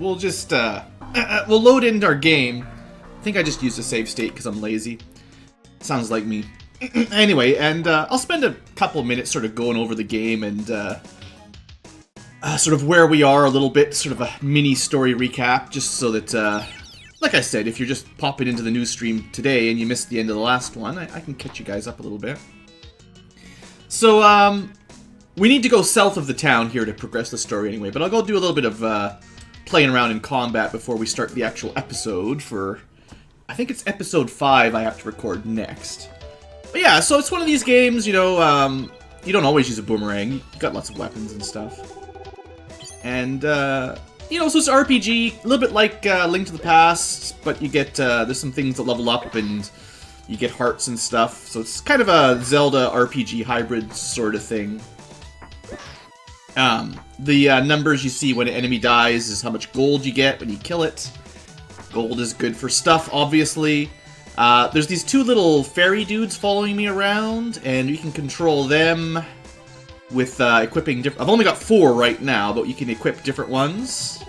we'll just, we'll load into our game. I think I just used a save state because I'm lazy. Sounds like me. Anyway, and I'll spend a couple minutes sort of going over the game and sort of where we are a little bit, sort of a mini story recap, just so that, like I said, if you're just popping into the news stream today and you missed the end of the last one, I can catch you guys up a little bit. So, we need to go south of the town here to progress the story anyway, but I'll go do a little bit of playing around in combat before we start the actual episode for... I think it's episode 5 I have to record next. But yeah, so it's one of these games, you know, you don't always use a boomerang. You got lots of weapons and stuff. And, you know, so it's RPG, a little bit like Link to the Past, but you get, there's some things that level up and you get hearts and stuff. So it's kind of a Zelda RPG hybrid sort of thing. The numbers you see when an enemy dies is how much gold you get when you kill it. Gold is good for stuff, obviously. There's these two little fairy dudes following me around, and you can control them with equipping different... I've only got 4 right now, but you can equip different ones.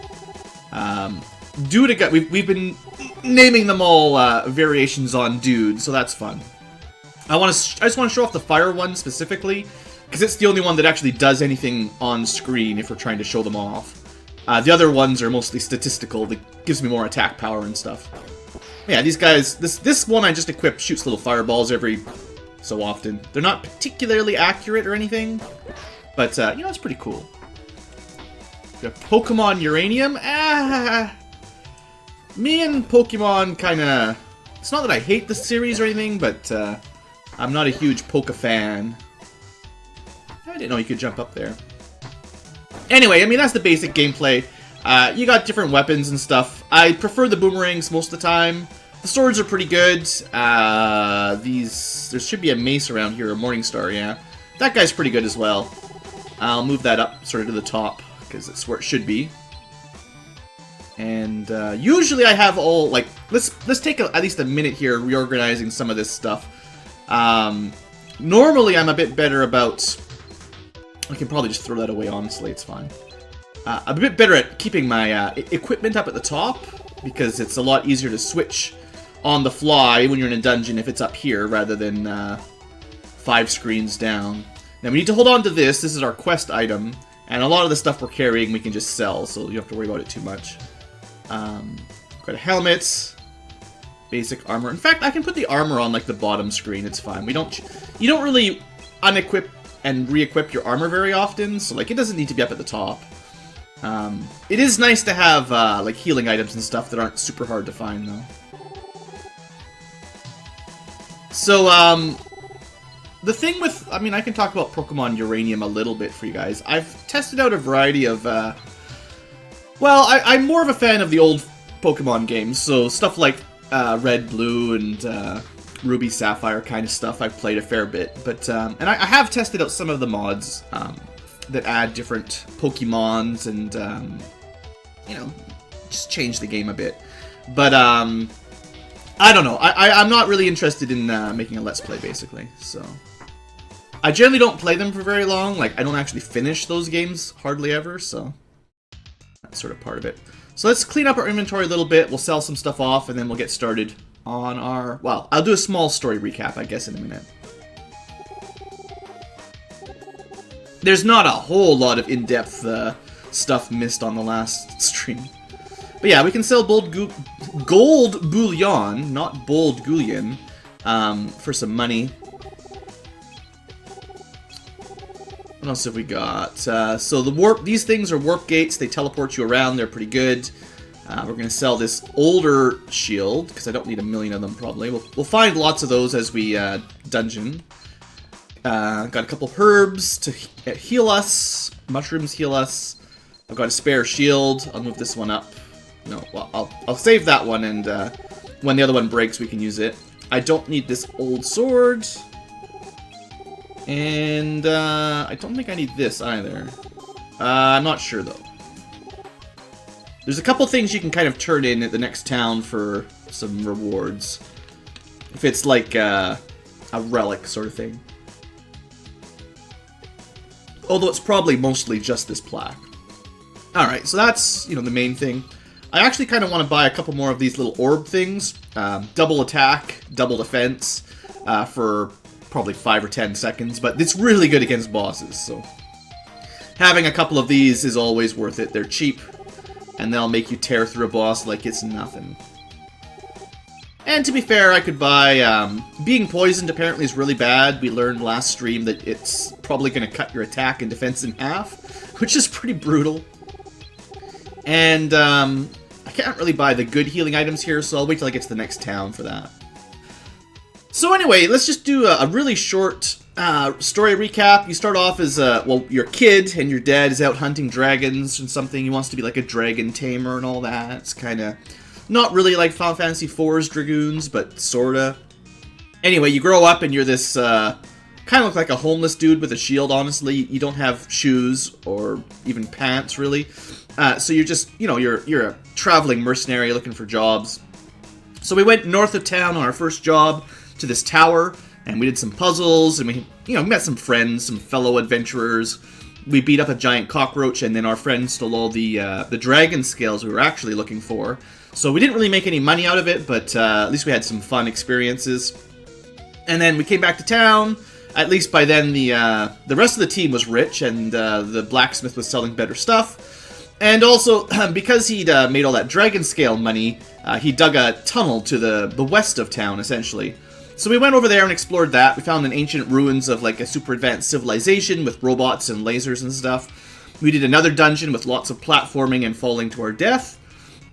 We've been naming them all variations on Dude, so that's fun. I just want to show off the fire one specifically, because it's the only one that actually does anything on screen if we're trying to show them off. The other ones are mostly statistical, that gives me more attack power and stuff. Yeah, these guys, this one I just equipped shoots little fireballs every so often. They're not particularly accurate or anything, but, you know, it's pretty cool. Got Pokemon Uranium. Me and Pokemon kinda... It's not that I hate the series or anything, but, I'm not a huge Poke fan. I didn't know you could jump up there. Anyway, I mean, that's the basic gameplay. You got different weapons and stuff. I prefer the boomerangs most of the time. The swords are pretty good. There should be a mace around here, a Morningstar, yeah. That guy's pretty good as well. I'll move that up sort of to the top, because it's where it should be. And usually I have all, like, let's take at least a minute here reorganizing some of this stuff. Normally I'm a bit better about... I can probably just throw that away, honestly, it's fine. I'm a bit better at keeping my equipment up at the top, because it's a lot easier to switch on the fly when you're in a dungeon if it's up here, rather than 5 screens down. Now we need to hold on to this. This is our quest item, and a lot of the stuff we're carrying we can just sell, so you don't have to worry about it too much. Got a helmet, basic armor. In fact, I can put the armor on like the bottom screen, it's fine. You don't really unequip and re-equip your armor very often, so like it doesn't need to be up at the top. It is nice to have like healing items and stuff that aren't super hard to find though. So the thing with, I mean, I can talk about Pokemon Uranium a little bit for you guys. I've tested out a variety of, well, I'm more of a fan of the old Pokemon games, so stuff like Red, Blue, and Ruby, Sapphire kind of stuff I've played a fair bit. But and I have tested out some of the mods that add different Pokemons and, you know, just change the game a bit. But I don't know. I'm not really interested in making a Let's Play, basically, so... I generally don't play them for very long. Like, I don't actually finish those games hardly ever, so... That's sort of part of it. So let's clean up our inventory a little bit. We'll sell some stuff off, and then we'll get started on our... Well, I'll do a small story recap, I guess, in a minute. There's not a whole lot of in-depth stuff missed on the last stream. But yeah, we can sell gold bullion, not bold gullion, for some money. What else have we got? So these things are warp gates. They teleport you around. They're pretty good. We're going to sell this older shield, because I don't need a million of them, probably. We'll find lots of those as we dungeon. Got a couple herbs to heal us. Mushrooms heal us. I've got a spare shield. I'll move this one up. No, well, I'll save that one, and when the other one breaks, we can use it. I don't need this old sword. And I don't think I need this either. I'm not sure, though. There's a couple things you can kind of turn in at the next town for some rewards. If it's like a relic sort of thing. Although it's probably mostly just this plaque. Alright, so that's, you know, the main thing. I actually kind of want to buy a couple more of these little orb things. Double attack, double defense, for probably 5 or 10 seconds, but it's really good against bosses, so having a couple of these is always worth it. They're cheap, and they'll make you tear through a boss like it's nothing. And to be fair, I could buy, being poisoned apparently is really bad. We learned last stream that it's probably going to cut your attack and defense in half, which is pretty brutal. And, I can't really buy the good healing items here, so I'll wait till I get to the next town for that. So anyway, let's just do a really short story recap. You start off as, well, you're a kid, and your dad is out hunting dragons and something. He wants to be like a dragon tamer and all that. It's kind of not really like Final Fantasy IV's Dragoons, but sorta. Anyway, you grow up and you're this, kind of look like a homeless dude with a shield, honestly. You don't have shoes or even pants, really. So you're just, you know, you're a traveling mercenary looking for jobs. So we went north of town on our first job to this tower, and we did some puzzles, and we, you know, met some friends, some fellow adventurers. We beat up a giant cockroach, and then our friends stole all the dragon scales we were actually looking for. So we didn't really make any money out of it, but at least we had some fun experiences. And then we came back to town. At least by then, the rest of the team was rich, and the blacksmith was selling better stuff. And also, because he'd made all that dragon scale money, he dug a tunnel to the west of town, essentially. So we went over there and explored that. We found an ancient ruins of like a super advanced civilization with robots and lasers and stuff. We did another dungeon with lots of platforming and falling to our death.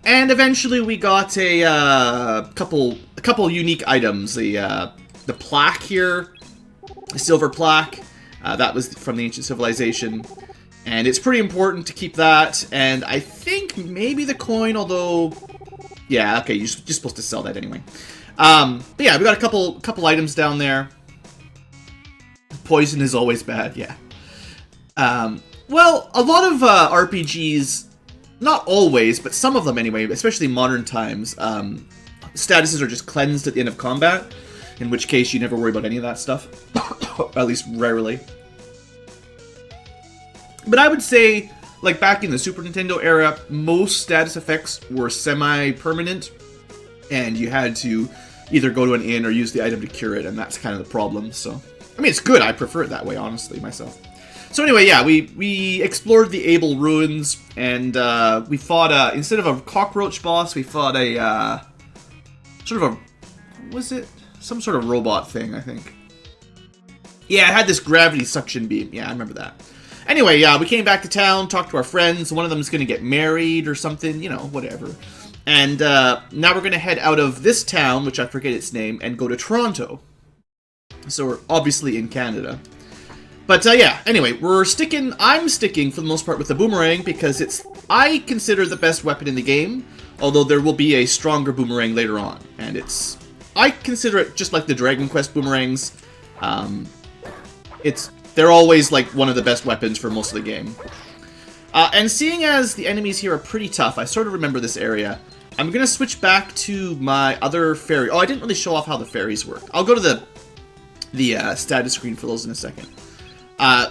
And eventually we got a couple unique items. The plaque here, a silver plaque, that was from the ancient civilization. And it's pretty important to keep that. And I think maybe the coin, although, yeah, okay, you're supposed to sell that anyway. But yeah, we got a couple items down there. Poison is always bad, yeah. Well, a lot of RPGs, not always, but some of them anyway, especially modern times, statuses are just cleansed at the end of combat, in which case you never worry about any of that stuff. At least rarely. But I would say, like back in the Super Nintendo era, most status effects were semi-permanent, and you had to either go to an inn or use the item to cure it, and that's kind of the problem, so... I mean, it's good, I prefer it that way, honestly, myself. So anyway, yeah, we explored the Able Ruins, and we fought, instead of a cockroach boss, we fought a, sort of a... What was it? Some sort of robot thing, I think. Yeah, it had this gravity suction beam, yeah, I remember that. Anyway, yeah, we came back to town, talked to our friends. One of them is going to get married or something, you know, whatever. And now we're going to head out of this town, which I forget its name, and go to Toronto. So we're obviously in Canada. But yeah, anyway, I'm sticking for the most part with the boomerang because it's, I consider, the best weapon in the game. Although there will be a stronger boomerang later on. And I consider it just like the Dragon Quest boomerangs. They're always, like, one of the best weapons for most of the game. And seeing as the enemies here are pretty tough, I sort of remember this area. I'm going to switch back to my other ferry. Oh, I didn't really show off how the ferries work. I'll go to the status screen for those in a second.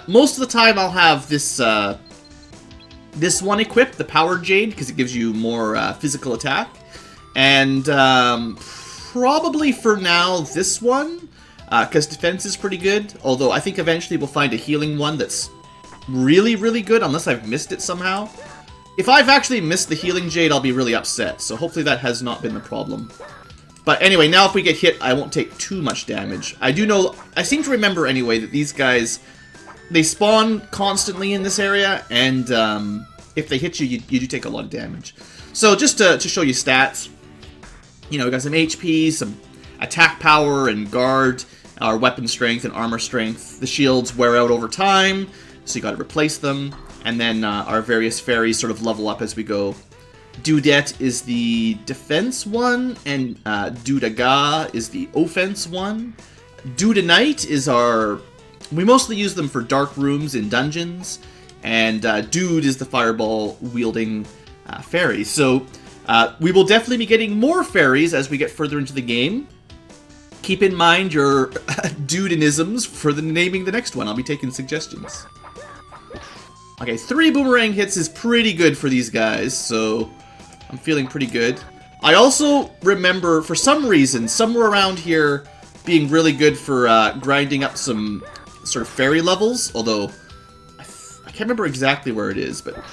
Most of the time I'll have this one equipped, the Power Jade, because it gives you more physical attack. And probably for now this one. Because defense is pretty good, although I think eventually we'll find a healing one that's really, really good, unless I've missed it somehow. If I've actually missed the healing jade, I'll be really upset, so hopefully that has not been the problem. But anyway, now if we get hit, I won't take too much damage. I seem to remember anyway that these guys, they spawn constantly in this area, and if they hit you, you do take a lot of damage. So just to show you stats, you know, we got some HP, some attack power and guard, our weapon strength and armor strength. The shields wear out over time, so you gotta replace them. And then our various fairies sort of level up as we go. Dudette is the defense one, and Dudaga is the offense one. Dudanite is our... We mostly use them for dark rooms in dungeons. And Dude is the fireball-wielding fairy. So we will definitely be getting more fairies as we get further into the game. Keep in mind your dudenisms for naming the next one. I'll be taking suggestions. Okay, 3 boomerang hits is pretty good for these guys, so I'm feeling pretty good. I also remember, for some reason, somewhere around here being really good for grinding up some sort of fairy levels, although I can't remember exactly where it is, but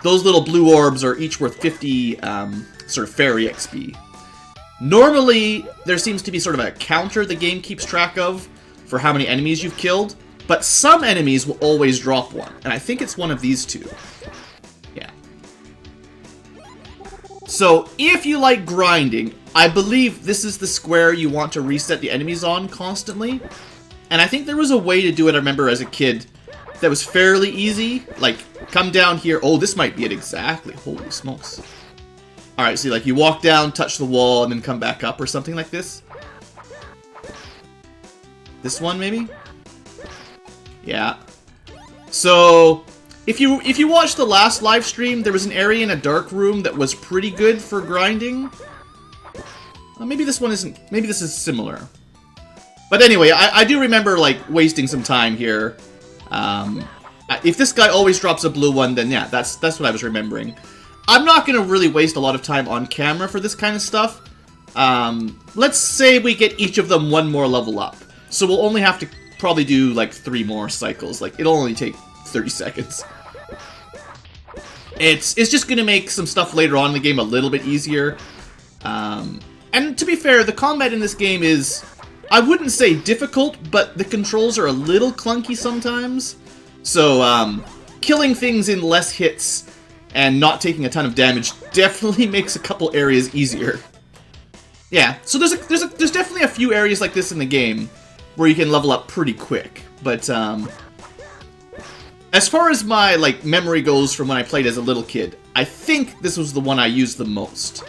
those little blue orbs are each worth 50 sort of fairy XP. Normally, there seems to be sort of a counter the game keeps track of for how many enemies you've killed, but some enemies will always drop one, and I think it's one of these two. Yeah. So, if you like grinding, I believe this is the square you want to reset the enemies on constantly. And I think there was a way to do it, I remember as a kid, that was fairly easy. Like, come down here. Oh, this might be it exactly. Holy smokes. Alright, see, like, you walk down, touch the wall, and then come back up or something like this. This one, maybe? Yeah. So, if you watched the last live stream, there was an area in a dark room that was pretty good for grinding. Maybe this one isn't. Maybe this is similar. But anyway, I do remember, like, wasting some time here. If this guy always drops a blue one, then yeah, that's what I was remembering. I'm not going to really waste a lot of time on camera for this kind of stuff. Let's say we get each of them one more level up. So we'll only have to probably do, like, 3 more cycles. Like, it'll only take 30 seconds. It's just going to make some stuff later on in the game a little bit easier. And to be fair, the combat in this game is, I wouldn't say difficult, but the controls are a little clunky sometimes. So, killing things in less hits and not taking a ton of damage definitely makes a couple areas easier. Yeah, so there's definitely a few areas like this in the game where you can level up pretty quick. But, as far as my, like, memory goes from when I played as a little kid, I think this was the one I used the most.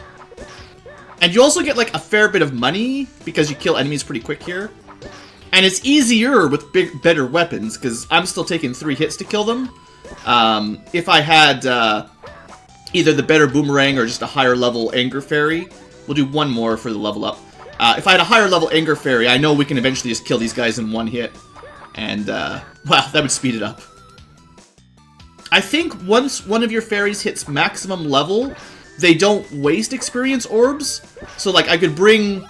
And you also get, like, a fair bit of money because you kill enemies pretty quick here. And it's easier with better weapons, because I'm still taking 3 hits to kill them. If I had either the better boomerang or just a higher level anger fairy, we'll do one more for the level up. If I had a higher level anger fairy, I know we can eventually just kill these guys in 1 hit. And, well, that would speed it up. I think once one of your fairies hits maximum level, they don't waste experience orbs. So, like, I could bring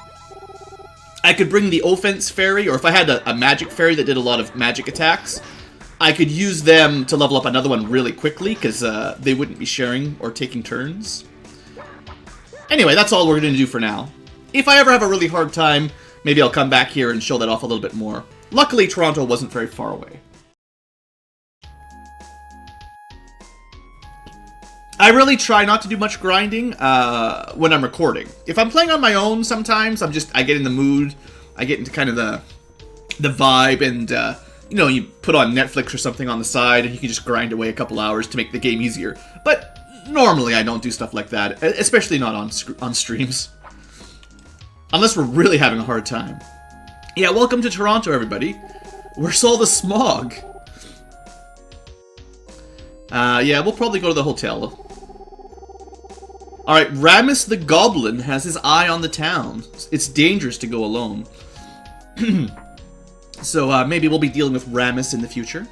the offense fairy, or if I had a magic fairy that did a lot of magic attacks, I could use them to level up another one really quickly, because they wouldn't be sharing or taking turns. Anyway, that's all we're going to do for now. If I ever have a really hard time, maybe I'll come back here and show that off a little bit more. Luckily, Toronto wasn't very far away. I really try not to do much grinding when I'm recording. If I'm playing on my own, sometimes I get in the mood, I get into kind of the vibe, and you know, you put on Netflix or something on the side, and you can just grind away a couple hours to make the game easier. But normally, I don't do stuff like that, especially not on streams, unless we're really having a hard time. Yeah, welcome to Toronto, everybody. Where's all the smog? Yeah, we'll probably go to the hotel. Alright, Ramus the Goblin has his eye on the town. It's dangerous to go alone. So, maybe we'll be dealing with Ramus in the future.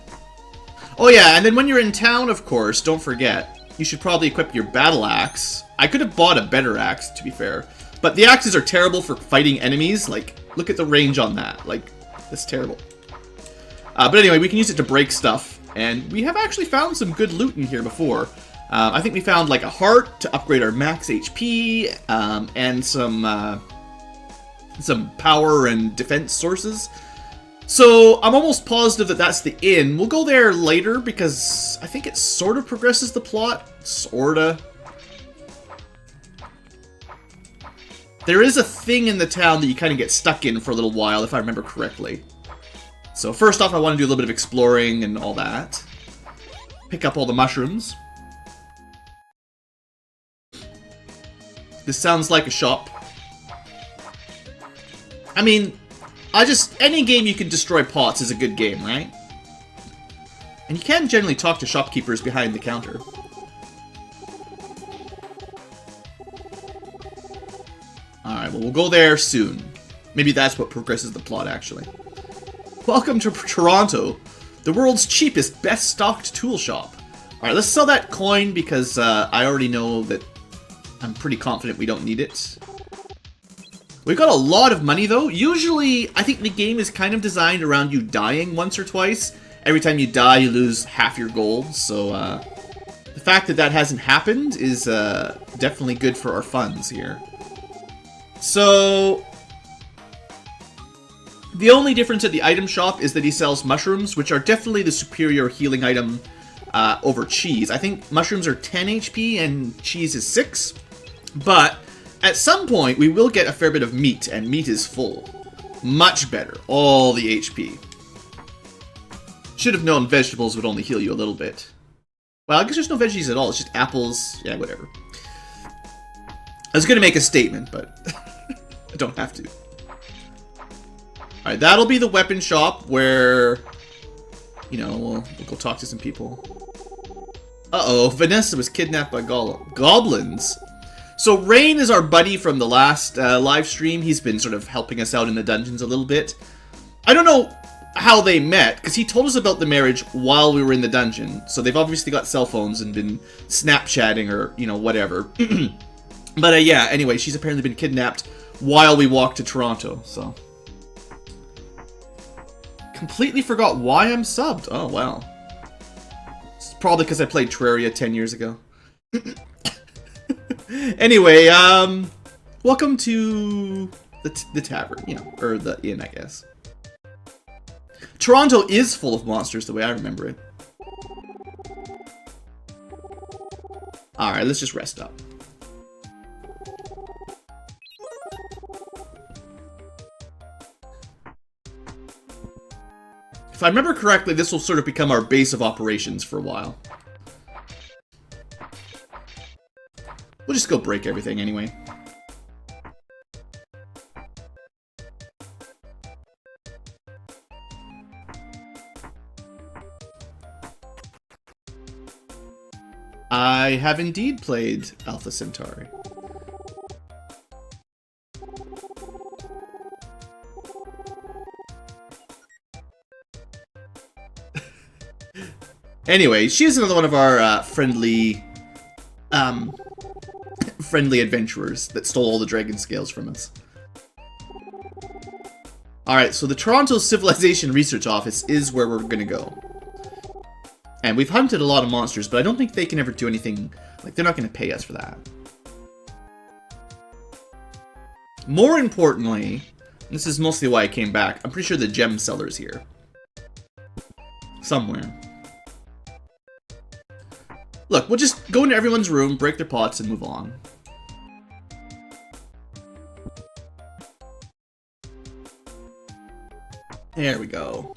Oh yeah, and then when you're in town, of course, don't forget, you should probably equip your battle axe. I could have bought a better axe, to be fair. But the axes are terrible for fighting enemies. Like, look at the range on that. Like, that's terrible. But anyway, we can use it to break stuff. And we have actually found some good loot in here before. I think we found, like, a heart to upgrade our max HP, and some power and defense sources. So, I'm almost positive that that's the inn. We'll go there later, because I think it sort of progresses the plot. Sorta. There is a thing in the town that you kind of get stuck in for a little while, if I remember correctly. So, first off, I want to do a little bit of exploring and all that. Pick up all the mushrooms. This sounds like a shop. I mean, any game you can destroy pots is a good game, right? And you can generally talk to shopkeepers behind the counter. Alright, well, we'll go there soon. Maybe that's what progresses the plot, actually. Welcome to Toronto, the world's cheapest, best-stocked tool shop. Alright, let's sell that coin because I already know that I'm pretty confident we don't need it. We've got a lot of money, though. Usually, I think the game is kind of designed around you dying once or twice. Every time you die, you lose half your gold, so the fact that that hasn't happened is definitely good for our funds here. So, the only difference at the item shop is that he sells mushrooms, which are definitely the superior healing item over cheese. I think mushrooms are 10 HP and cheese is 6, but at some point we will get a fair bit of meat, and meat is full. Much better. All the HP. Should have known vegetables would only heal you a little bit. Well, I guess there's no veggies at all. It's just apples. Yeah, whatever. I was going to make a statement, but I don't have to. Alright, that'll be the weapon shop where, you know, we'll go talk to some people. Uh-oh, Vanessa was kidnapped by goblins. So Rain is our buddy from the last live stream. He's been sort of helping us out in the dungeons a little bit. I don't know how they met, because he told us about the marriage while we were in the dungeon. So they've obviously got cell phones and been Snapchatting or, you know, whatever. But yeah, anyway, she's apparently been kidnapped while we walked to Toronto, so. Completely forgot why I'm subbed. Oh, wow. It's probably because I played Terraria 10 years ago. Anyway, welcome to the tavern, you know, or the inn, I guess. Toronto is full of monsters the way I remember it. Alright, let's just rest up. If I remember correctly, this will sort of become our base of operations for a while. We'll just go break everything anyway. I have indeed played Alpha Centauri. Anyway, she's another one of our friendly adventurers that stole all the dragon scales from us. Alright, so the Toronto Civilization Research Office is where we're gonna go. And we've hunted a lot of monsters, but I don't think they can ever do anything, like, they're not gonna pay us for that. More importantly, this is mostly why I came back, I'm pretty sure the gem seller's here. Somewhere. Look, we'll just go into everyone's room, break their pots, and move on. There we go.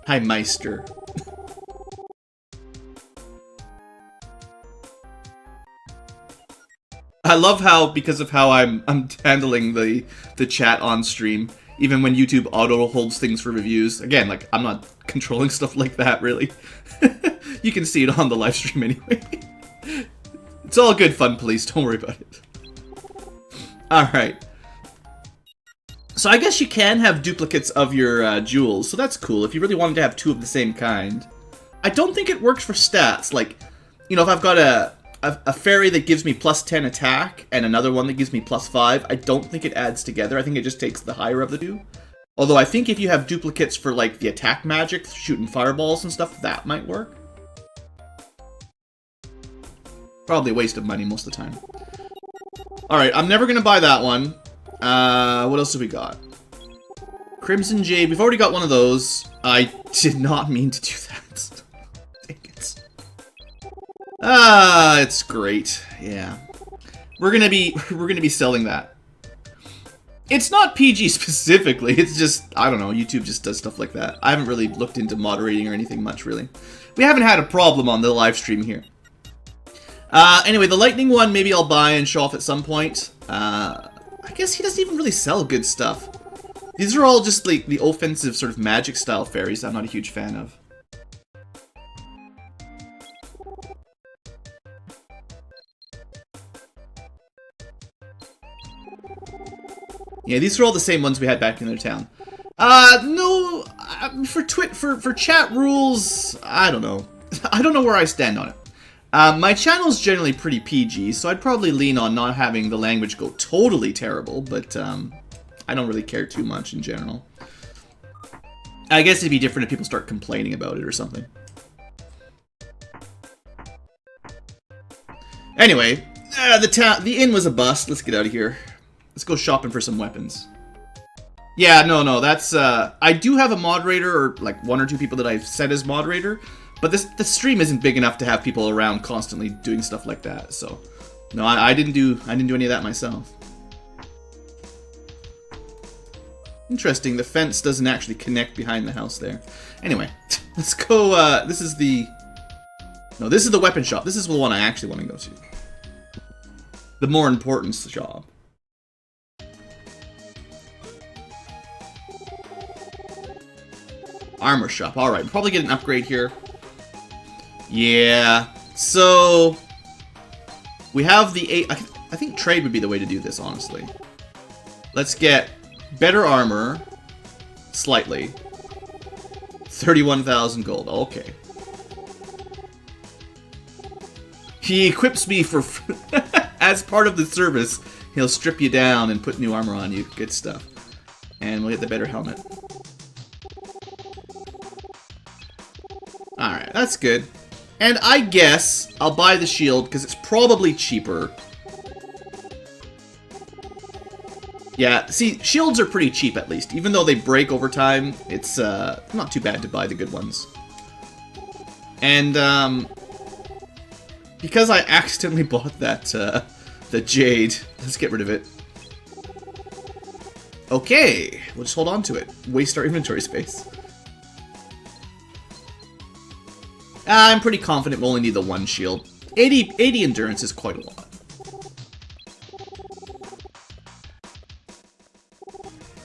Hi, Meister. I love how, because of how I'm handling the chat on stream, even when YouTube auto holds things for reviews. Again, like, I'm not controlling stuff like that, really. You can see it on the live stream anyway. It's all good fun, please. Don't worry about it. Alright. So I guess you can have duplicates of your jewels, so that's cool if you really wanted to have two of the same kind. I don't think it works for stats. Like, you know, if I've got a fairy that gives me plus 10 attack and another one that gives me plus 5, I don't think it adds together. I think it just takes the higher of the two. Although I think if you have duplicates for, like, the attack magic, shooting fireballs and stuff, that might work. Probably a waste of money most of the time. Alright, I'm never gonna buy that one. What else have we got? Crimson Jade, we've already got one of those. I did not mean to do that. Dang it. It's great. Yeah. We're gonna be selling that. It's not PG specifically, it's just, I don't know, YouTube just does stuff like that. I haven't really looked into moderating or anything much, really. We haven't had a problem on the live stream here. Anyway, the lightning one, maybe I'll buy and show off at some point. I guess he doesn't even really sell good stuff. These are all just, like, the offensive sort of magic-style fairies I'm not a huge fan of. Yeah, these are all the same ones we had back in their town. No, for chat rules, I don't know. I don't know where I stand on it. My channel's generally pretty PG, so I'd probably lean on not having the language go totally terrible, but I don't really care too much in general. I guess it'd be different if people start complaining about it or something. Anyway, the inn was a bust. Let's get out of here. Let's go shopping for some weapons. Yeah, no, that's, I do have a moderator, or like 1 or 2 people that I've set as moderator, but the stream isn't big enough to have people around constantly doing stuff like that, so. No, I didn't do any of that myself. Interesting, the fence doesn't actually connect behind the house there. Anyway, let's go, this is the weapon shop. This is the one I actually want to go to. The more important shop. Armor shop. Alright, we'll probably get an upgrade here. Yeah. So, we have the 8... I think trade would be the way to do this, honestly. Let's get better armor. Slightly. 31,000 gold. Okay. He equips me for... as part of the service, he'll strip you down and put new armor on you. Good stuff. And we'll get the better helmet. Alright, that's good. And I guess I'll buy the shield because it's probably cheaper. Yeah, see, shields are pretty cheap at least. Even though they break over time, it's not too bad to buy the good ones. And because I accidentally bought that the jade, let's get rid of it. Okay, we'll just hold on to it. Waste our inventory space. I'm pretty confident we'll only need the 1 shield. 80 endurance is quite a lot.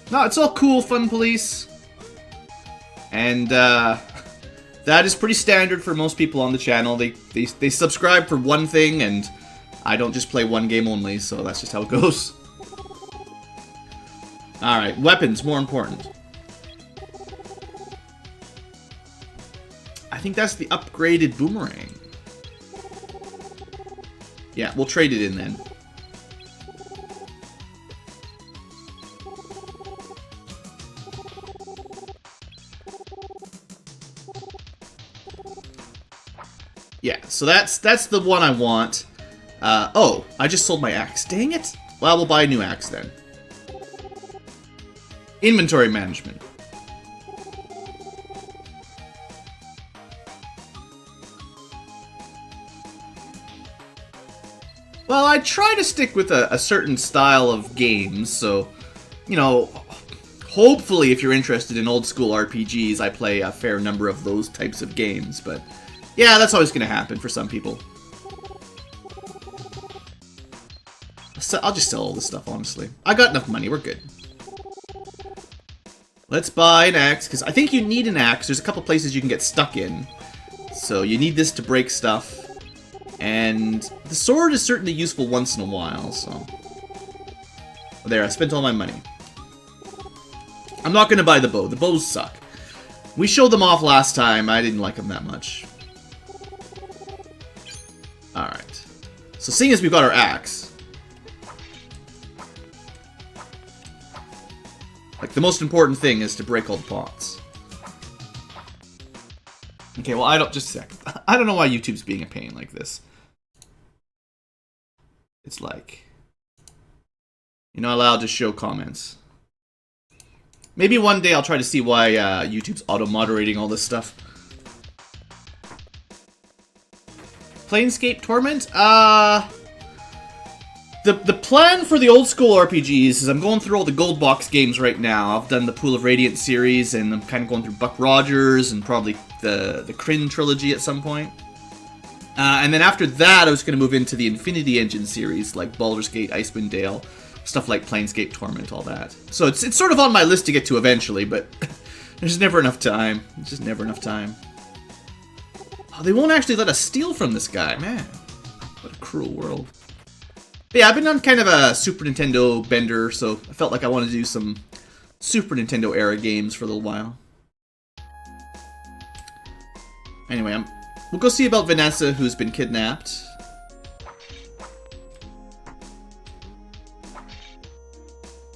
No, it's all cool, Fun Police. And that is pretty standard for most people on the channel. They subscribe for one thing, and I don't just play one game only, so that's just how it goes. Alright, weapons, more important. I think that's the upgraded boomerang. Yeah, we'll trade it in then. Yeah, so that's the one I want. Oh, I just sold my axe. Dang it. Well, we'll buy a new axe then. Inventory management. Well, I try to stick with a certain style of games, so, you know, hopefully if you're interested in old school RPGs, I play a fair number of those types of games, but yeah, that's always going to happen for some people. So I'll just sell all this stuff, honestly. I got enough money, we're good. Let's buy an axe, because I think you need an axe. There's a couple places you can get stuck in. So you need this to break stuff. And the sword is certainly useful once in a while, so... There, I spent all my money. I'm not going to buy the bow. The bows suck. We showed them off last time. I didn't like them that much. Alright. So seeing as we've got our axe... Like, the most important thing is to break all the pots. Okay, well, just a second. I don't know why YouTube's being a pain like this. It's like, you're not allowed to show comments. Maybe one day I'll try to see why YouTube's auto-moderating all this stuff. Planescape Torment? The plan for the old school RPGs is I'm going through all the gold box games right now. I've done the Pool of Radiance series, and I'm kind of going through Buck Rogers, and probably the Kryn trilogy at some point. And then after that, I was going to move into the Infinity Engine series, like Baldur's Gate, Icewind Dale, stuff like Planescape Torment, all that. So it's sort of on my list to get to eventually, but there's never enough time. There's just never enough time. Oh, they won't actually let us steal from this guy, man. What a cruel world. But yeah, I've been on kind of a Super Nintendo bender, so I felt like I wanted to do some Super Nintendo era games for a little while. Anyway, We'll go see about Vanessa, who's been kidnapped.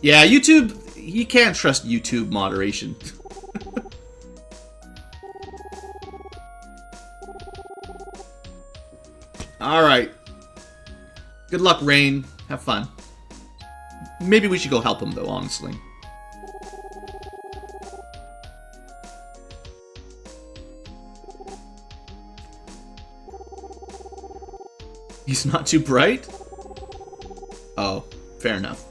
Yeah, YouTube... You can't trust YouTube moderation. Alright. Good luck, Rain. Have fun. Maybe we should go help him, though, honestly. He's not too bright? Oh, fair enough.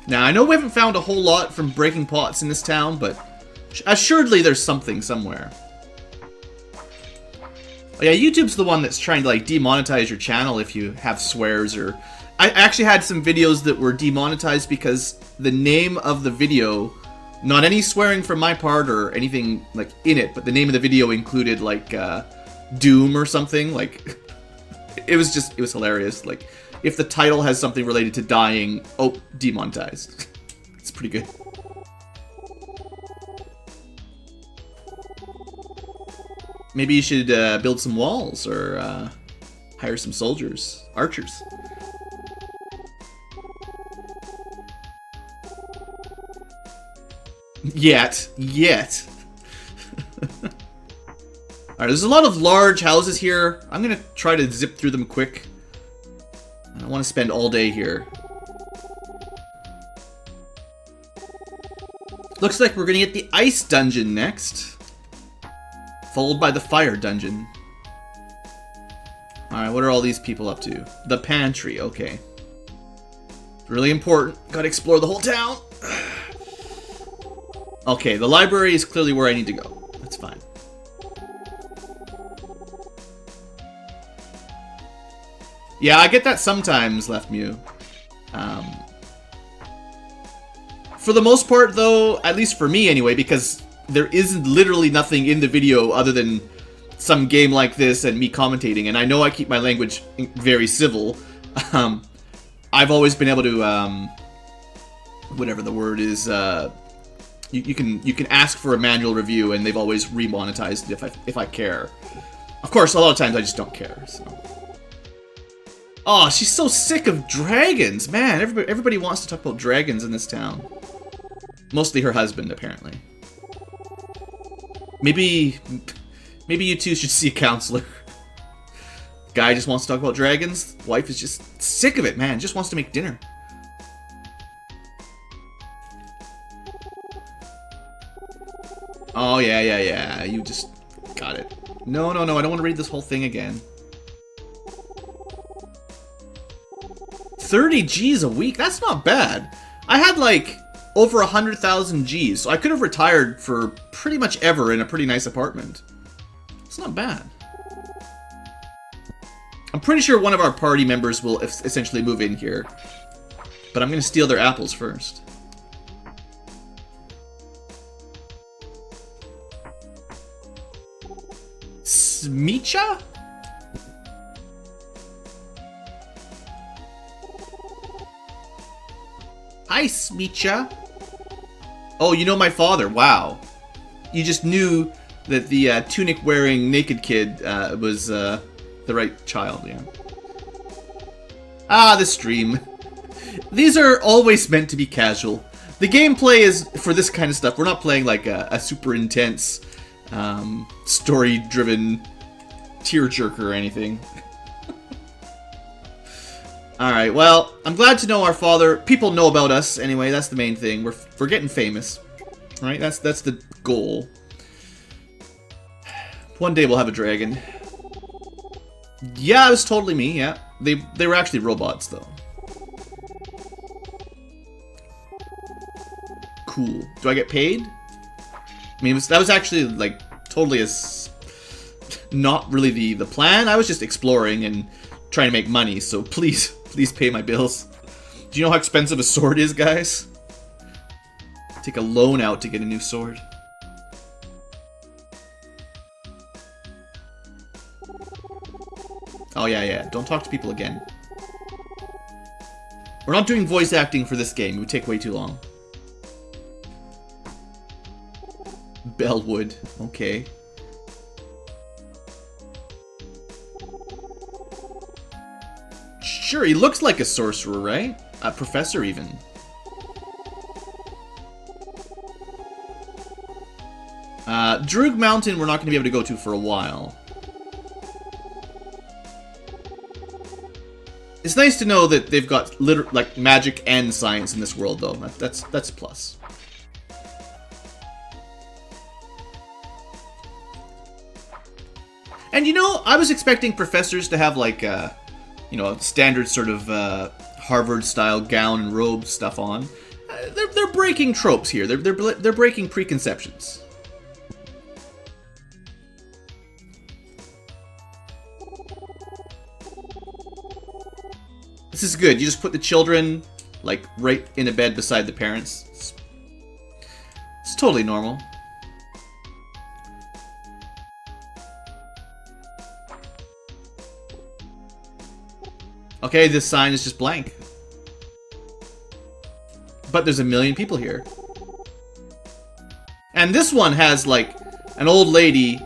Now, I know we haven't found a whole lot from breaking pots in this town, but assuredly there's something somewhere. Oh, yeah, YouTube's the one that's trying to, like, demonetize your channel if you have swears or... I actually had some videos that were demonetized because the name of the video, not any swearing from my part or anything, like, in it, but the name of the video included, like, Doom or something, like... It was hilarious, like... If the title has something related to dying, oh, demonetized. It's pretty good. Maybe you should build some walls or hire some soldiers, archers. Yet. Alright, there's a lot of large houses here. I'm gonna try to zip through them quick. I don't want to spend all day here. Looks like we're gonna get the ice dungeon next. Followed by the fire dungeon. Alright, what are all these people up to? The pantry, okay. Really important. Gotta explore the whole town. Okay, the library is clearly where I need to go. That's fine. Yeah, I get that sometimes, Left Mew. For the most part, though, at least for me anyway, because there is literally nothing in the video other than some game like this and me commentating, and I know I keep my language very civil. I've always been able to, whatever the word is, you can ask for a manual review, and they've always remonetized it if I care. Of course, a lot of times I just don't care. So. Oh, she's so sick of dragons, man. Everybody wants to talk about dragons in this town. Mostly her husband, apparently. Maybe you two should see a counselor. Guy just wants to talk about dragons. Wife is just sick of it, man. Just wants to make dinner. Oh, yeah. You just got it. No, I don't want to read this whole thing again. 30 G's a week? That's not bad. I had, like, over 100,000 G's, so I could have retired for pretty much ever in a pretty nice apartment. It's not bad. I'm pretty sure one of our party members will essentially move in here. But I'm going to steal their apples first. Smicha? Hi, Smicha. Oh, you know my father. Wow. You just knew that the tunic-wearing naked kid was the right child, yeah. Ah, the stream. These are always meant to be casual. The gameplay is for this kind of stuff. We're not playing like a super intense, story-driven tearjerker or anything. Alright, well, I'm glad to know our father. People know about us anyway, that's the main thing. We're getting famous. Right? That's the goal. One day we'll have a dragon. Yeah, it was totally me, yeah. They were actually robots, though. Cool. Do I get paid? I mean, that was actually, like, totally not really the plan. I was just exploring and trying to make money, so please pay my bills. Do you know how expensive a sword is, guys? Take a loan out to get a new sword. Oh, yeah. Don't talk to people again. We're not doing voice acting for this game. It would take way too long. Bellwood. Okay. Sure, he looks like a sorcerer, right? A professor, even. Droog Mountain we're not going to be able to go to for a while. It's nice to know that they've got like magic and science in this world, though. That's a plus. And you know, I was expecting professors to have like you know, standard sort of Harvard-style gown and robe stuff on. They're breaking tropes here. They're breaking preconceptions. This is good. You just put the children, like, right in a bed beside the parents. It's totally normal. Okay, this sign is just blank. But there's a million people here. And this one has, like, an old lady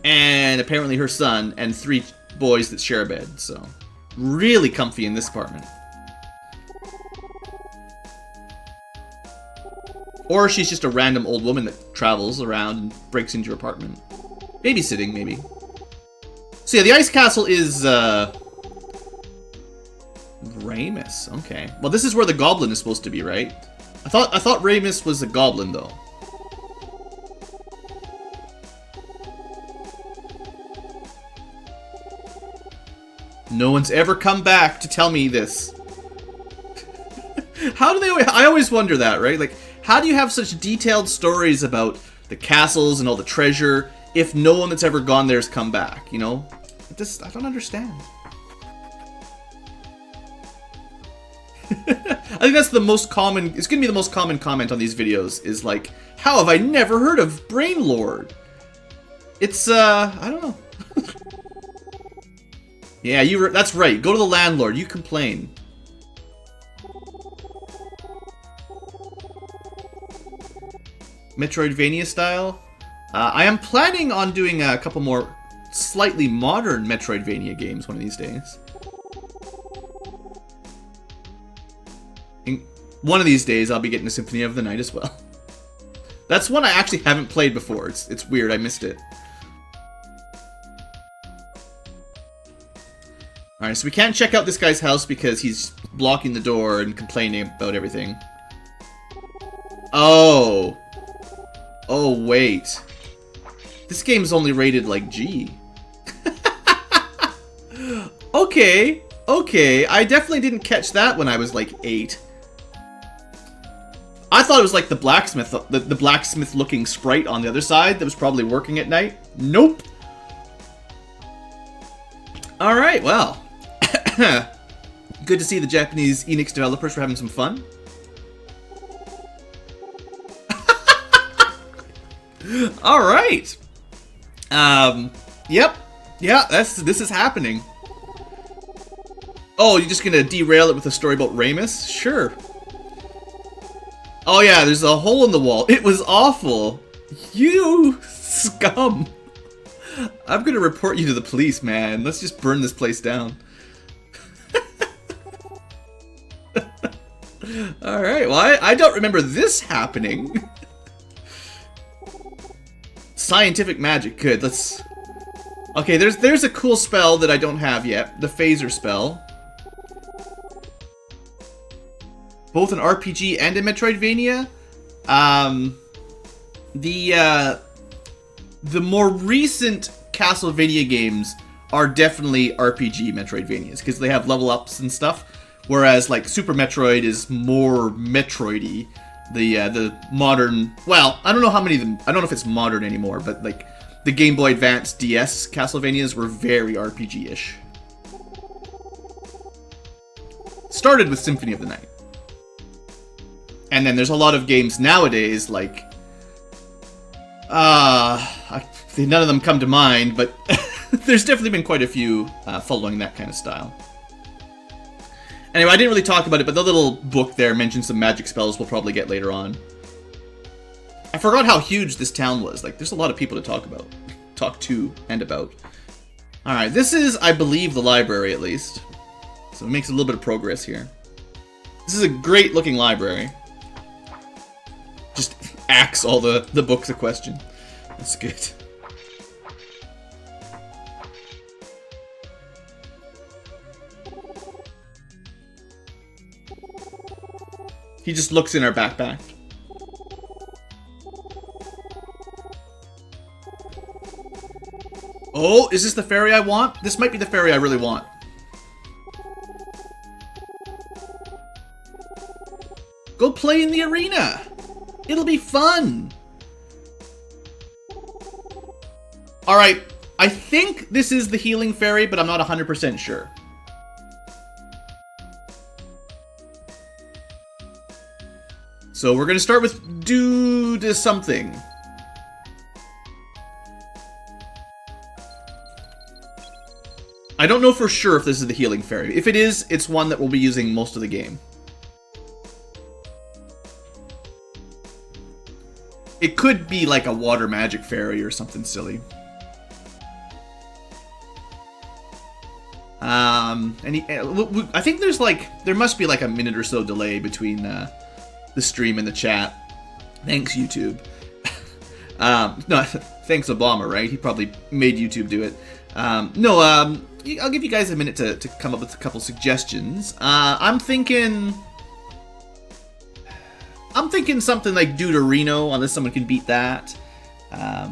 and apparently her son and 3 boys that share a bed, so... Really comfy in this apartment. Or she's just a random old woman that travels around and breaks into your apartment. Babysitting, maybe. So yeah, the ice castle is, Ramus, okay. Well, this is where the goblin is supposed to be, right? I thought Ramus was a goblin, though. No one's ever come back to tell me this. How do they... I always wonder that, right? Like, how do you have such detailed stories about the castles and all the treasure if no one that's ever gone there has come back, you know? I don't understand. I think that's the most common... It's going to be the most common comment on these videos, is like, how have I never heard of Brain Lord? It's, I don't know. Yeah, that's right. Go to the landlord. You complain. Metroidvania style? I am planning on doing a couple more slightly modern Metroidvania games one of these days. One of these days, I'll be getting a Symphony of the Night as well. That's one I actually haven't played before. It's weird. I missed it. Alright, so we can't check out this guy's house because he's blocking the door and complaining about everything. Oh. Oh, wait. This game's only rated, like, G. Okay. Okay. I definitely didn't catch that when I was, like, 8. I thought it was like the blacksmith, the blacksmith-looking sprite on the other side that was probably working at night. Nope. Alright, well. Good to see the Japanese Enix developers were having some fun. Alright. Yep. Yeah, this is happening. Oh, you're just gonna derail it with a story about Ramus? Sure. Oh yeah, there's a hole in the wall. It was awful. You scum. I'm gonna report you to the police, man. Let's just burn this place down. Alright, well, I don't remember this happening. Scientific magic, good, let's... Okay, there's a cool spell that I don't have yet. The phaser spell. Both an RPG and a Metroidvania. The more recent Castlevania games are definitely RPG Metroidvanias, because they have level ups and stuff. Whereas, like, Super Metroid is more Metroid-y. The modern... Well, I don't know how many of them... I don't know if it's modern anymore, but, like, the Game Boy Advance DS Castlevanias were very RPG-ish. Started with Symphony of the Night. And then there's a lot of games nowadays, like... none of them come to mind, but there's definitely been quite a few following that kind of style. Anyway, I didn't really talk about it, but the little book there mentions some magic spells we'll probably get later on. I forgot how huge this town was. Like, there's a lot of people to talk to and about. Alright, this is, I believe, the library at least. So it makes a little bit of progress here. This is a great looking library. Just axe all the books a question. That's good. He just looks in our backpack. Oh, is this the fairy I want? This might be the fairy I really want. Go play in the arena. It'll be fun. Alright, I think this is the healing fairy, but I'm not 100% sure. So we're gonna start with dude something. I don't know for sure if this is the healing fairy. If it is, it's one that we'll be using most of the game. It could be like a water magic fairy or something silly. I think there must be like a minute or so delay between the stream and the chat. Thanks, YouTube. No, thanks Obama, right? He probably made YouTube do it. I'll give you guys a minute to come up with a couple suggestions. I'm thinking something like Duderino, unless someone can beat that.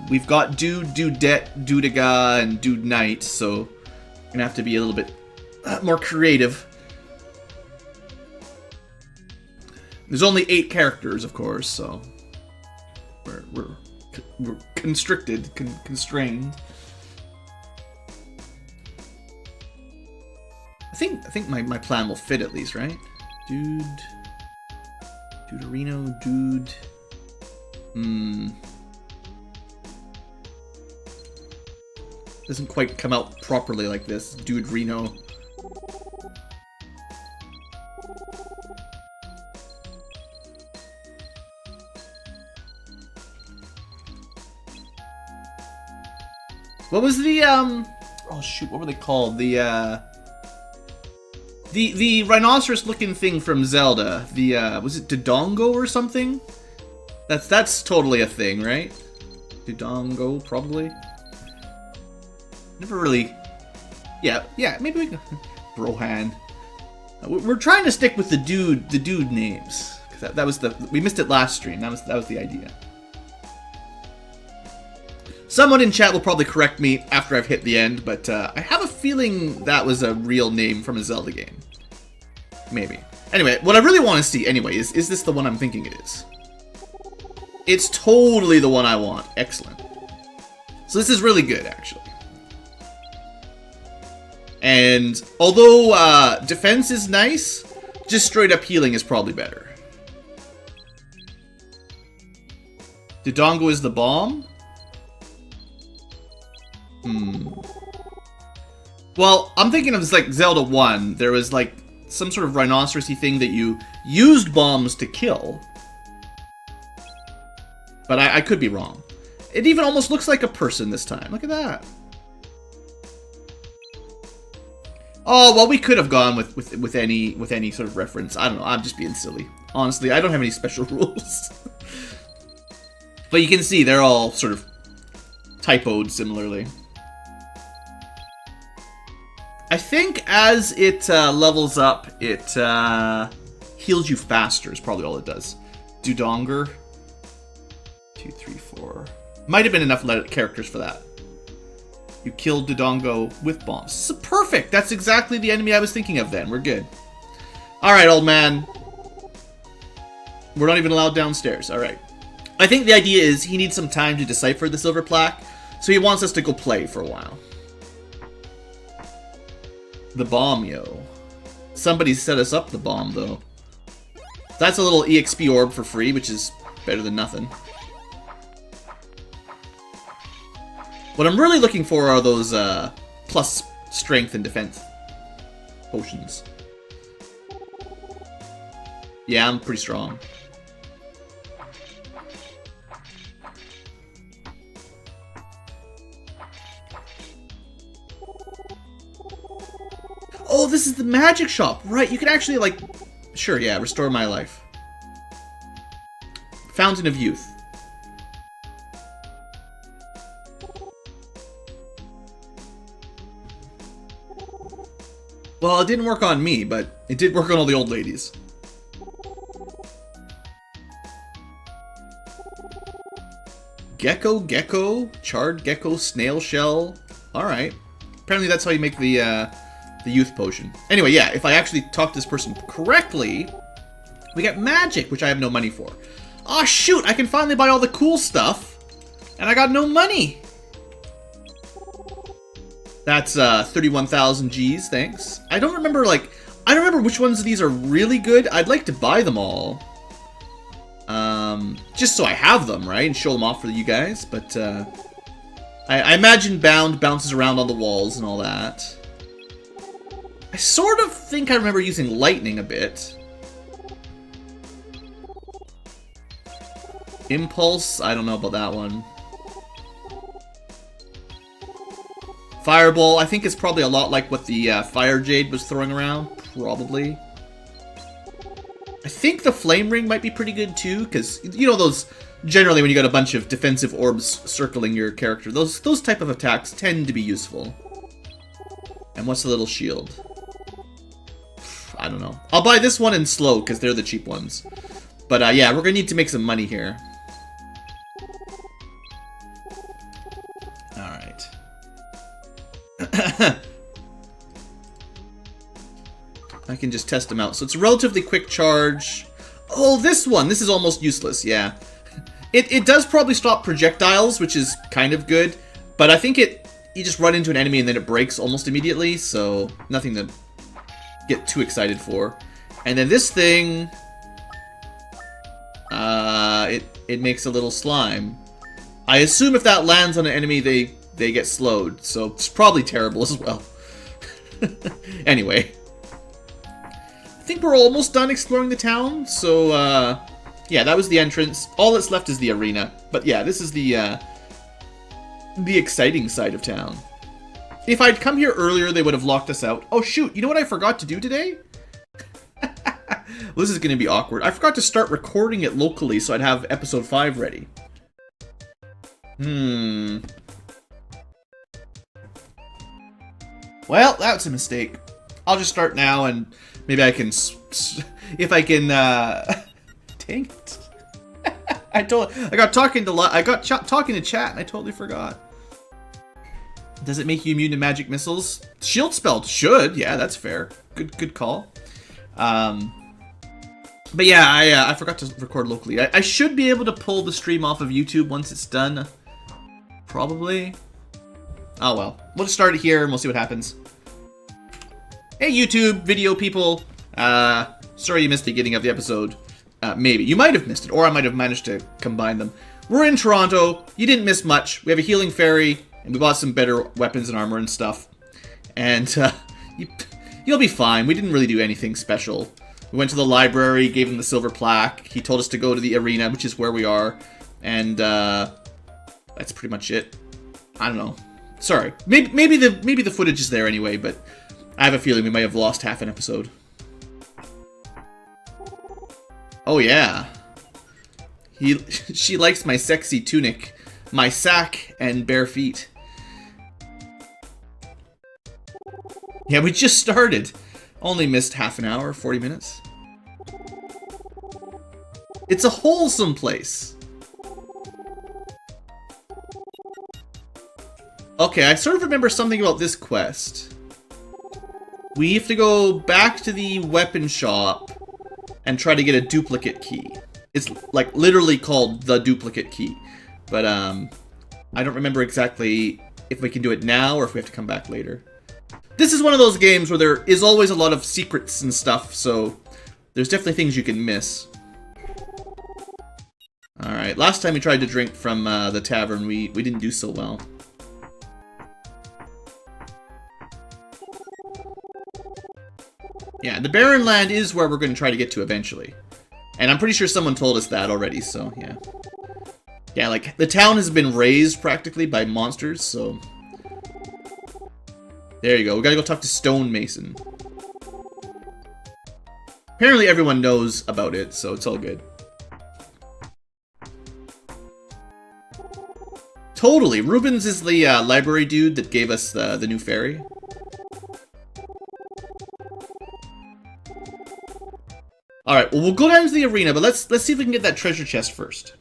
We've got Dude, Dudette, Dudiga, and Dude Knight, so we're gonna have to be a little bit more creative. There's only 8 characters, of course, so we're constricted, constrained. I think my plan will fit at least, right? Duderino, Dude. Doesn't quite come out properly like this. Dude Reno. What was the oh shoot, what were they called? The rhinoceros-looking thing from Zelda. The was it Dodongo or something? That's totally a thing, right? Dodongo, probably. Never really. Yeah, maybe we can. Brohan. We're trying to stick with the dude names. Cause that was we missed it last stream. That was the idea. Someone in chat will probably correct me after I've hit the end, but I have a feeling that was a real name from a Zelda game. Maybe. Anyway, what I really want to see anyway is this the one I'm thinking it is? It's totally the one I want. Excellent. So this is really good, actually. And although defense is nice, just straight up healing is probably better. Dodongo is the bomb? Well, I'm thinking of like Zelda 1. There was like some sort of rhinoceros-y thing that you used bombs to kill. But I could be wrong. It even almost looks like a person this time. Look at that. Oh, well, we could have gone with any sort of reference. I don't know. I'm just being silly. Honestly, I don't have any special rules. But you can see they're all sort of typoed similarly. I think as it levels up, it heals you faster is probably all it does. Dudonger. 2, 3, 4. Might have been enough characters for that. You killed Dodongo with bombs. So perfect! That's exactly the enemy I was thinking of then. We're good. Alright, old man. We're not even allowed downstairs. Alright. I think the idea is he needs some time to decipher the silver plaque, so he wants us to go play for a while. The bomb, yo. Somebody set us up the bomb, though. That's a little EXP orb for free, which is better than nothing. What I'm really looking for are those plus strength and defense potions. Yeah, I'm pretty strong. Oh, this is the magic shop. Right, you can actually, like... Sure, yeah, restore my life. Fountain of Youth. Well, it didn't work on me, but it did work on all the old ladies. Gecko, charred gecko, snail shell. Alright. Apparently that's how you make the youth potion. Anyway, yeah, if I actually talk to this person correctly, we get magic, which I have no money for. Aw, shoot! I can finally buy all the cool stuff, and I got no money! That's 31,000 Gs, thanks. I don't remember, like... I don't remember which ones of these are really good. I'd like to buy them all. Just so I have them, right? And show them off for you guys. But, I imagine Bound bounces around on the walls and all that. I sort of think I remember using lightning a bit. Impulse, I don't know about that one. Fireball, I think it's probably a lot like what the Fire Jade was throwing around. Probably. I think the Flame Ring might be pretty good too, because, you know, those... Generally, when you got a bunch of defensive orbs circling your character, those type of attacks tend to be useful. And what's the little shield? I don't know. I'll buy this one in slow, because they're the cheap ones. But, yeah, we're going to need to make some money here. Alright. I can just test them out. So it's a relatively quick charge. Oh, this one! This is almost useless, yeah. It does probably stop projectiles, which is kind of good. But I think you just run into an enemy and then it breaks almost immediately, so nothing to get too excited for. And then this thing... it makes a little slime. I assume if that lands on an enemy, they get slowed, so it's probably terrible as well. Anyway. I think we're almost done exploring the town, so, yeah, that was the entrance. All that's left is the arena. But yeah, this is the exciting side of town. If I'd come here earlier, they would have locked us out. Oh, shoot, you know what I forgot to do today? Well, this is going to be awkward. I forgot to start recording it locally so I'd have episode 5 ready. Well, that's a mistake. I'll just start now and maybe I can... If I can, Dang it. I got talking to chat and I totally forgot. Does it make you immune to magic missiles? Shield spell should. Yeah, that's fair. Good call. But yeah, I forgot to record locally. I should be able to pull the stream off of YouTube once it's done. Probably. Oh well. We'll just start it here and we'll see what happens. Hey YouTube video people. Sorry you missed the beginning of the episode. Maybe. You might have missed it, or I might have managed to combine them. We're in Toronto. You didn't miss much. We have a healing fairy, and we bought some better weapons and armor and stuff. And, you'll be fine. We didn't really do anything special. We went to the library, gave him the silver plaque. He told us to go to the arena, which is where we are. And, that's pretty much it. I don't know. Sorry. Maybe the footage is there anyway, but I have a feeling we might have lost half an episode. Oh yeah. She likes my sexy tunic, my sack, and bare feet. Yeah, we just started. Only missed half an hour, 40 minutes. It's a wholesome place. Okay, I sort of remember something about this quest. We have to go back to the weapon shop and try to get a duplicate key. It's like literally called the duplicate key. But I don't remember exactly if we can do it now or if we have to come back later. This is one of those games where there is always a lot of secrets and stuff, so there's definitely things you can miss. Alright, last time we tried to drink from the tavern, we didn't do so well. Yeah, the Barren Land is where we're going to try to get to eventually. And I'm pretty sure someone told us that already, so yeah. Yeah, like, the town has been raised practically by monsters, so... There you go, we gotta go talk to Stonemason. Apparently everyone knows about it, so it's all good. Totally, Rubens is the library dude that gave us the new ferry. Alright, well, we'll go down to the arena, but let's see if we can get that treasure chest first.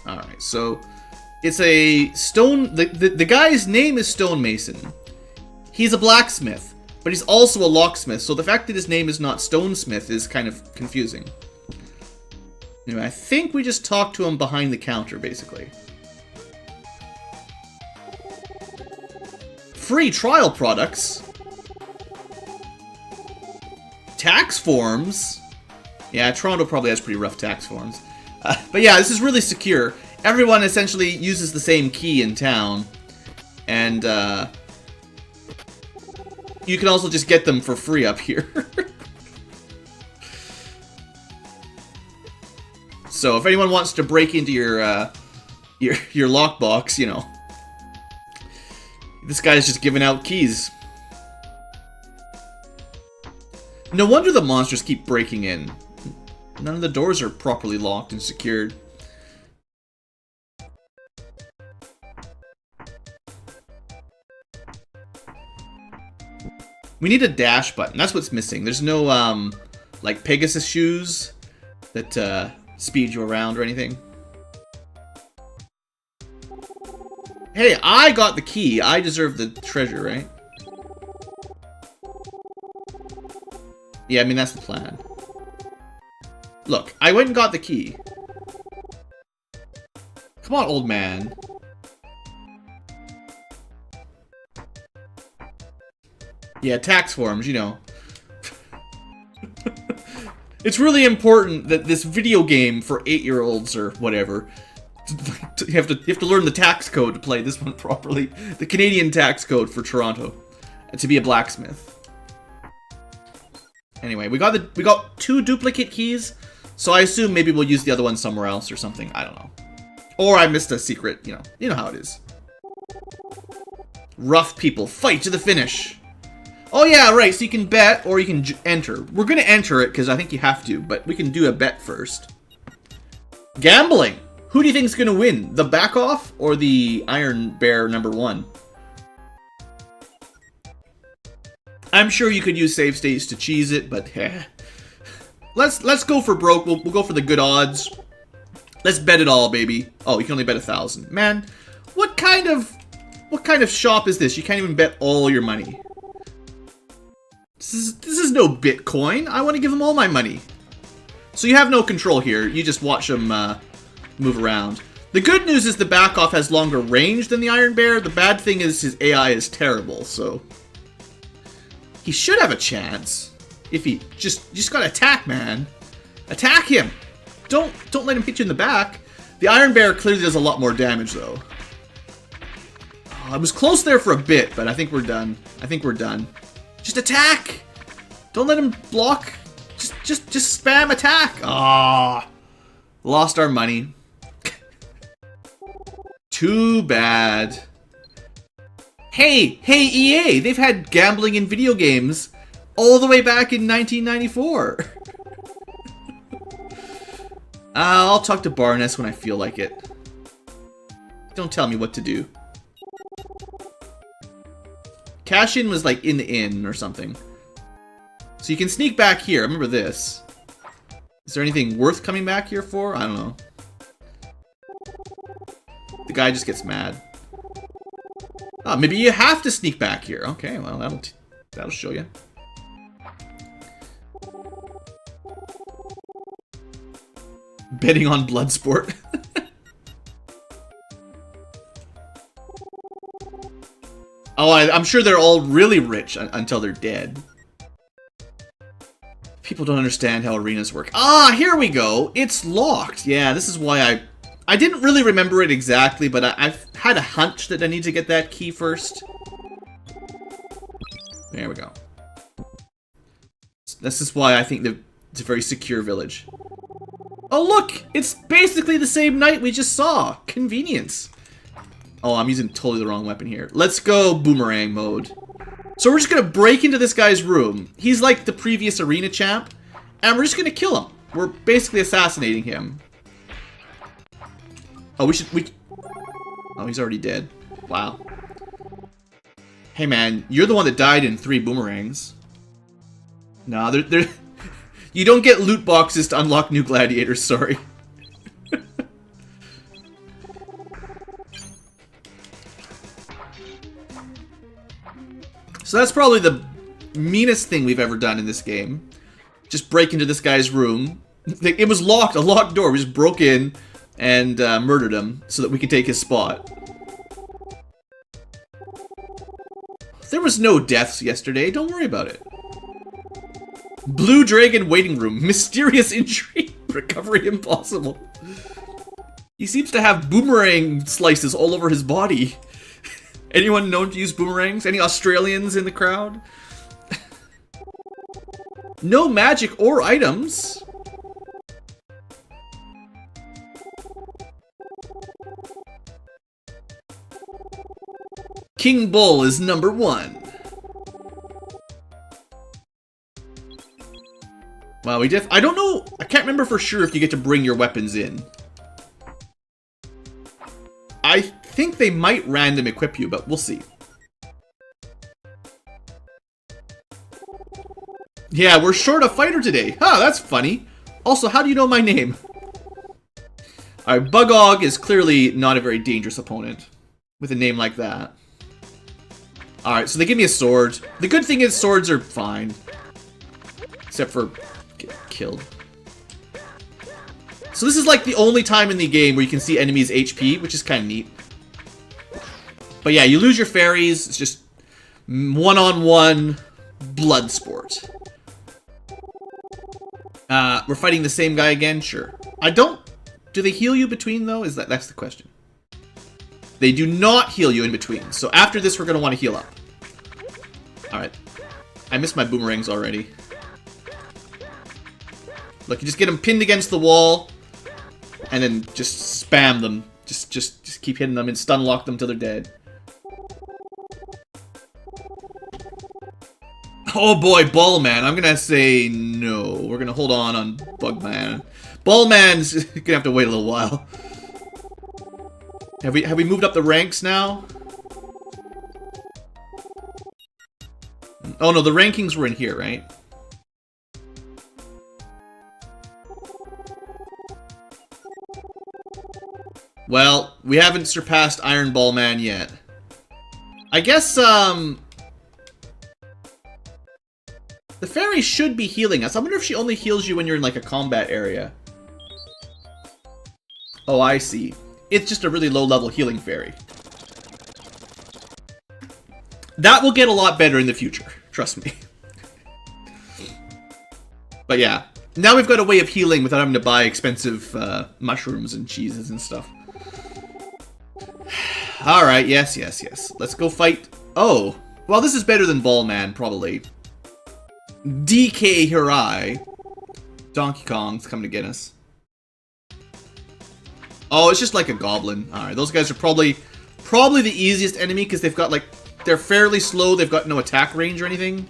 Alright, so it's a stone... The guy's name is Stonemason. He's a blacksmith, but he's also a locksmith, so the fact that his name is not Stonesmith is kind of confusing. Anyway, I think we just talked to him behind the counter, basically. Free trial products. Tax forms. Yeah, Toronto probably has pretty rough tax forms. But yeah, this is really secure. Everyone essentially uses the same key in town. And you can also just get them for free up here. So if anyone wants to break into your lockbox, you know, this guy's just giving out keys. No wonder the monsters keep breaking in. None of the doors are properly locked and secured. We need a dash button. That's what's missing. There's no, like, Pegasus shoes that, speed you around or anything. Hey, I got the key. I deserve the treasure, right? Yeah, I mean, that's the plan. Look, I went and got the key. Come on, old man. Yeah, tax forms, you know. It's really important that this video game for 8-year-olds or whatever, you have to learn the tax code to play this one properly. The Canadian tax code for Toronto, to be a blacksmith. Anyway, we got 2 duplicate keys, so I assume maybe we'll use the other one somewhere else or something. I don't know. Or I missed a secret. You know how it is. Rough people fight to the finish. Oh yeah, right, so you can bet or you can enter. We're gonna enter it because I think you have to, but we can do a bet first. Gambling! Who do you think is gonna win? The back off or the Iron Bear #1? I'm sure you could use save states to cheese it, but let's go for broke. We'll go for the good odds. Let's bet it all, baby. Oh, you can only bet 1,000. Man, what kind of shop is this? You can't even bet all your money. This is no Bitcoin. I want to give them all my money. So you have no control here. You just watch them move around. The good news is the back off has longer range than the Iron Bear. The bad thing is his AI is terrible, so he should have a chance. If he just gotta attack, man. Attack him. Don't let him hit you in the back. The Iron Bear clearly does a lot more damage though. Oh, I was close there for a bit, but I think we're done. Just attack! Don't let him block. Just spam attack. Ah, lost our money. Too bad. Hey, EA! They've had gambling in video games all the way back in 1994. I'll talk to Barnes when I feel like it. Don't tell me what to do. Cash in was like in the inn or something. So you can sneak back here. Remember this. Is there anything worth coming back here for? I don't know. The guy just gets mad. Oh, maybe you have to sneak back here. Okay, well, that'll show you. Betting on Bloodsport. Oh, I'm sure they're all really rich until they're dead. People don't understand how arenas work. Ah, here we go. It's locked. Yeah, this is why I didn't really remember it exactly, but I've had a hunch that I need to get that key first. There we go. This is why I think that it's a very secure village. Oh look! It's basically the same knight we just saw! Convenience. Oh, I'm using totally the wrong weapon here. Let's go boomerang mode. So we're just gonna break into this guy's room. He's like the previous arena champ. And we're just gonna kill him. We're basically assassinating him. Oh, oh, he's already dead. Wow. Hey man, you're the one that died in 3 boomerangs. No, they're you don't get loot boxes to unlock new gladiators, sorry. So that's probably the meanest thing we've ever done in this game. Just break into this guy's room. It was locked, a locked door. We just broke in and murdered him so that we could take his spot. There was no deaths yesterday, don't worry about it. Blue Dragon waiting room. Mysterious injury. Recovery impossible. He seems to have boomerang slices all over his body. Anyone known to use boomerangs? Any Australians in the crowd? No magic or items. King Bull is number 1. Wow, I don't know, I can't remember for sure if you get to bring your weapons in. I think they might random equip you, but we'll see. Yeah, we're short a fighter today. Huh, that's funny. Also, how do you know my name? Alright, Bugog is clearly not a very dangerous opponent with a name like that. Alright, so they give me a sword. The good thing is swords are fine. Except for getting killed. So this is like the only time in the game where you can see enemies' HP, which is kind of neat. But yeah, you lose your fairies. It's just one-on-one blood sport. We're fighting the same guy again? Sure. Do they heal you between, though? That's the question. They do not heal you in between. So after this, we're going to want to heal up. Alright. I missed my boomerangs already. Look, you just get them pinned against the wall. And then just spam them. Just keep hitting them and stun lock them till they're dead. Oh boy, Ballman. I'm gonna say no. We're gonna hold on Bugman. Ballman's gonna have to wait a little while. Have we moved up the ranks now? Oh no, the rankings were in here, right? Well, we haven't surpassed Iron Ballman yet. I guess, the fairy should be healing us. I wonder if she only heals you when you're in, like, a combat area. Oh, I see. It's just a really low-level healing fairy. That will get a lot better in the future. Trust me. But yeah. Now we've got a way of healing without having to buy expensive mushrooms and cheeses and stuff. Alright, yes. Let's go fight... Oh. Well, this is better than Ballman, probably. DK Hirai. Donkey Kong's coming to get us. Oh, it's just like a goblin. Alright, those guys are probably the easiest enemy because they've got, like... They're fairly slow, they've got no attack range or anything.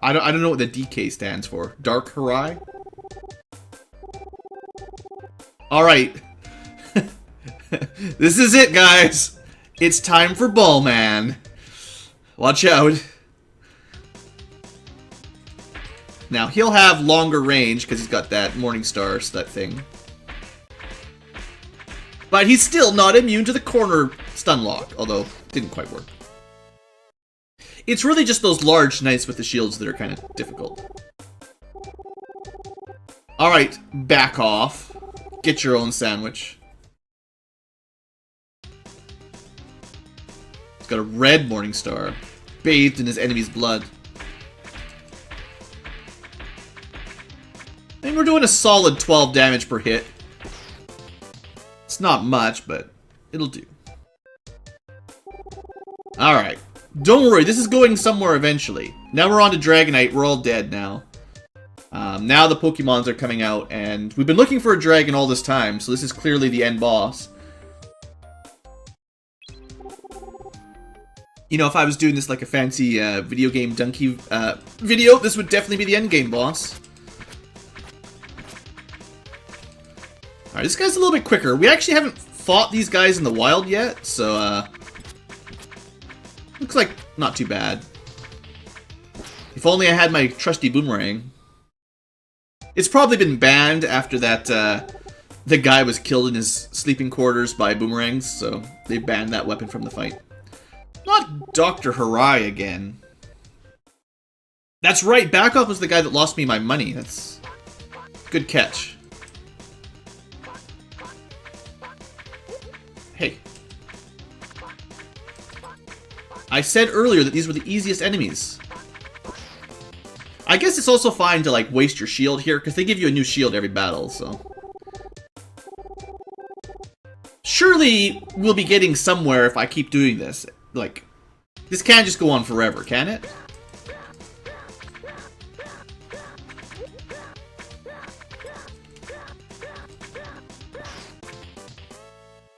I don't know what the DK stands for. Dark Hirai? Alright. This is it, guys. It's time for Ballman. Watch out. Now, he'll have longer range because he's got that Morningstar thing. But he's still not immune to the corner stun lock, although it didn't quite work. It's really just those large knights with the shields that are kind of difficult. Alright, back off. Get your own sandwich. He's got a red Morningstar, bathed in his enemy's blood. And we're doing a solid 12 damage per hit. It's not much, but it'll do. Alright. Don't worry, this is going somewhere eventually. Now we're on to Dragonite, we're all dead now. Now the Pokemons are coming out, and we've been looking for a dragon all this time, so this is clearly the end boss. You know, if I was doing this like a fancy video game donkey video, this would definitely be the end game boss. Alright, this guy's a little bit quicker. We actually haven't fought these guys in the wild yet, so looks like not too bad. If only I had my trusty boomerang. It's probably been banned after that the guy was killed in his sleeping quarters by boomerangs, so they banned that weapon from the fight. Not Dr. Harai again. That's right, Backoff was the guy that lost me my money. That's good catch. Hey. I said earlier that these were the easiest enemies. I guess it's also fine to, like, waste your shield here, because they give you a new shield every battle, so... Surely we'll be getting somewhere if I keep doing this. Like, this can't just go on forever, can it?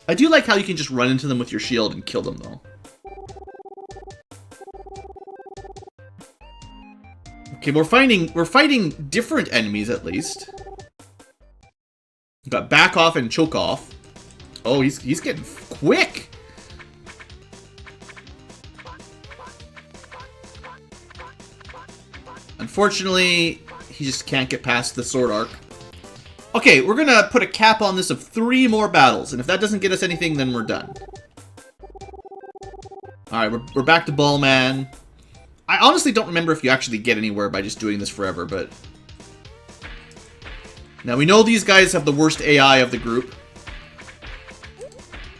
I do like how you can just run into them with your shield and kill them, though. Okay, we're fighting different enemies at least. We've got Back Off and Choke Off. Oh, he's getting quick. Unfortunately, he just can't get past the Sword Arc. Okay, we're gonna put a cap on this of 3 more battles, and if that doesn't get us anything, then we're done. Alright, we're back to Ballman. I honestly don't remember if you actually get anywhere by just doing this forever, but... Now, we know these guys have the worst AI of the group.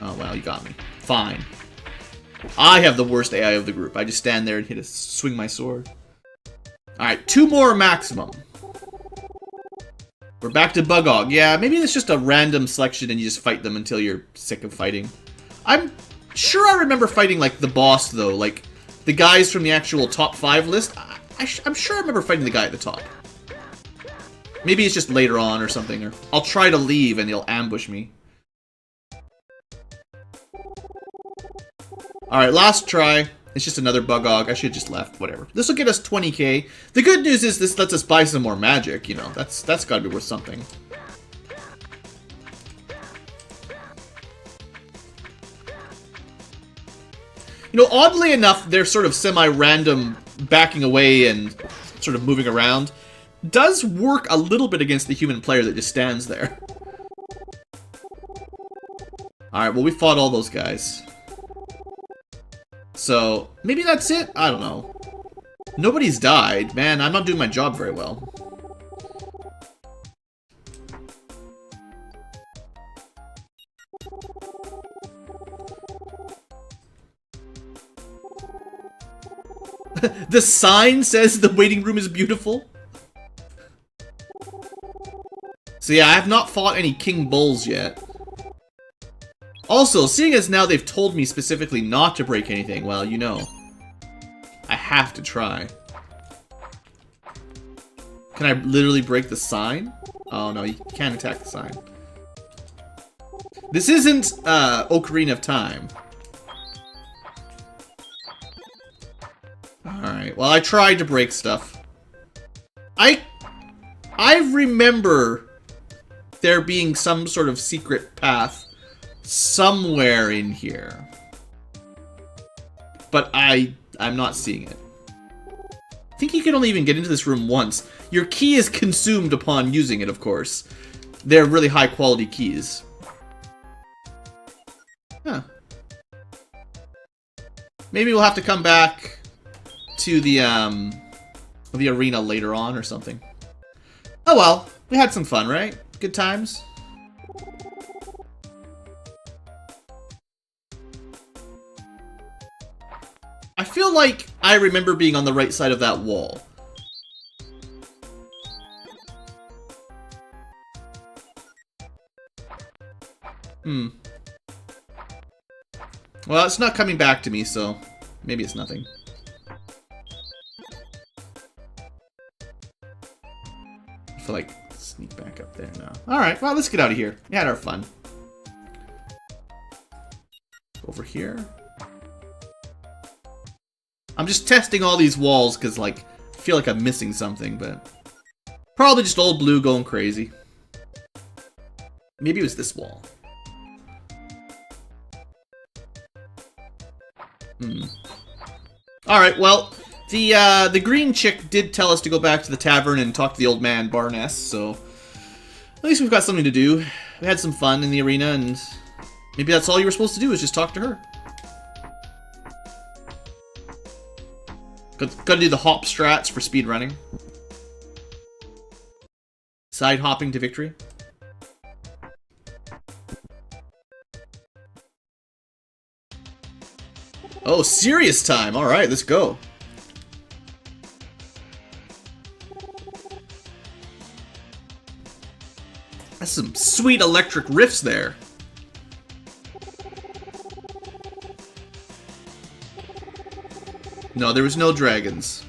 Oh, well, you got me. Fine. I have the worst AI of the group. I just stand there and swing my sword. Alright, 2 more maximum. We're back to Bugog. Yeah, maybe it's just a random selection and you just fight them until you're sick of fighting. I'm sure I remember fighting, like, the boss, though. Like... The guys from the actual top 5 list, I'm sure I remember fighting the guy at the top. Maybe it's just later on or something, or I'll try to leave and he'll ambush me. Alright, last try. It's just another Bugog. I should have just left, whatever. This will get us 20k. The good news is this lets us buy some more magic, you know. That's gotta be worth something. You know, oddly enough, they're sort of semi-random backing away and sort of moving around. Does work a little bit against the human player that just stands there. Alright, well, we fought all those guys. So, maybe that's it? I don't know. Nobody's died. Man, I'm not doing my job very well. The sign says the waiting room is beautiful. So yeah, I have not fought any King Bulls yet. Also, seeing as now they've told me specifically not to break anything, well, you know. I have to try. Can I literally break the sign? Oh no, you can't attack the sign. This isn't Ocarina of Time. Alright, well, I tried to break stuff. I remember there being some sort of secret path somewhere in here. But I'm not seeing it. I think you can only even get into this room once. Your key is consumed upon using it, of course. They're really high quality keys. Huh. Maybe we'll have to come back to the arena later on or something. Oh well, we had some fun, right? Good times. I feel like I remember being on the right side of that wall. Well, it's not coming back to me, so Maybe it's nothing. I feel like sneak back up there now. Alright, well, let's get out of here. We had our fun. Over here. I'm just testing all these walls because, like, I feel like I'm missing something, but probably just old blue going crazy. Maybe it was this wall. Alright, well, the green chick did tell us to go back to the tavern and talk to the old man, Barness, so at least we've got something to do. We had some fun in the arena, and maybe that's all you were supposed to do, is just talk to her. Gotta do the hop strats for speed running. Side hopping to victory. Oh, serious time! Alright, let's go. That's some sweet electric riffs there. No, there was no dragons.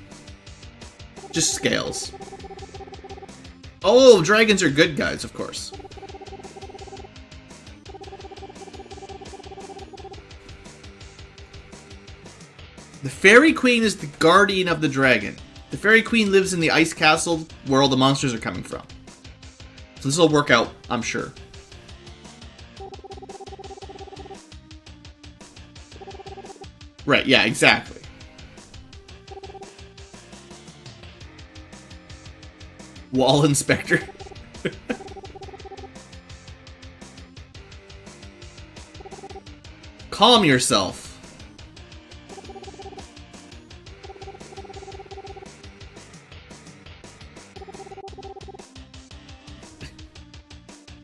Just scales. Oh, dragons are good guys, of course. The Fairy Queen is the guardian of the dragon. The Fairy Queen lives in the ice castle where all the monsters are coming from. So this will work out, I'm sure. Right, yeah, exactly. Wall inspector. Calm yourself.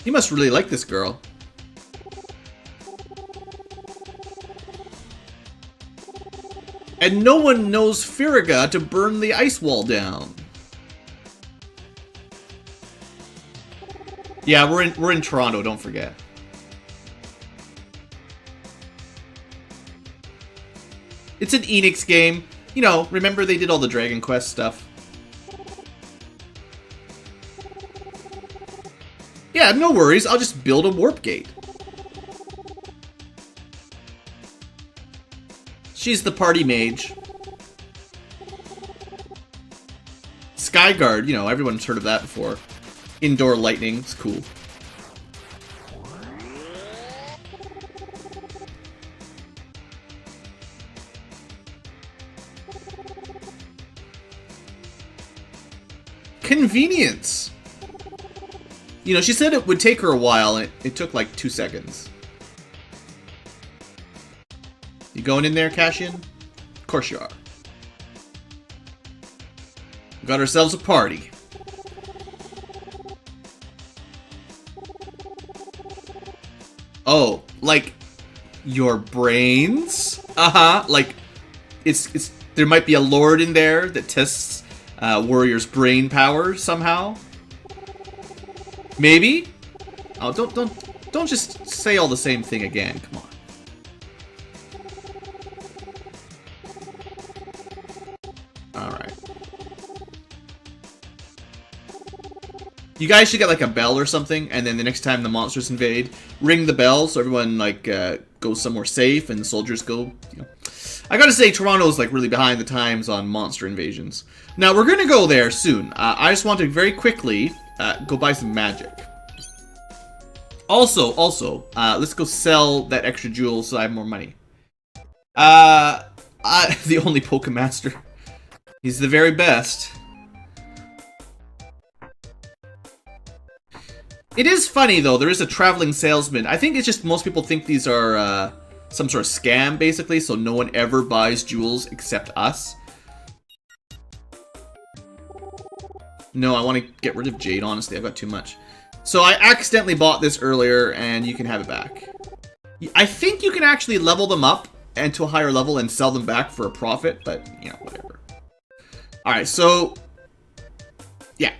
You must really like this girl. And no one knows Firiga to burn the ice wall down. Yeah, we're in Toronto, don't forget. It's an Enix game. You know, remember they did all the Dragon Quest stuff. Yeah, no worries. I'll just build a warp gate. She's the party mage. Skyguard, you know, everyone's heard of that before. Indoor lightning, it's cool. Convenience! You know, she said it would take her a while, and it took like 2 seconds. You going in there, Cassian? Of course you are. We got ourselves a party. Oh, like your brains? Uh-huh. Like it's there might be a lord in there that tests warrior's brain power somehow. Maybe? Oh, don't just say all the same thing again. Come on. All right. You guys should get like a bell or something, and then the next time the monsters invade, ring the bell so everyone like goes somewhere safe and the soldiers go. You know. I gotta say, Toronto's like really behind the times on monster invasions. Now we're gonna go there soon. I just want to very quickly go buy some magic. Also, let's go sell that extra jewel so I have more money. The only Pokemaster. He's the very best. It is funny, though. There is a traveling salesman. I think it's just most people think these are some sort of scam, basically, so no one ever buys jewels except us. No, I want to get rid of Jade, honestly. I've got too much. So I accidentally bought this earlier, and you can have it back. I think you can actually level them up and to a higher level and sell them back for a profit, but, you know, whatever. Alright, so yeah.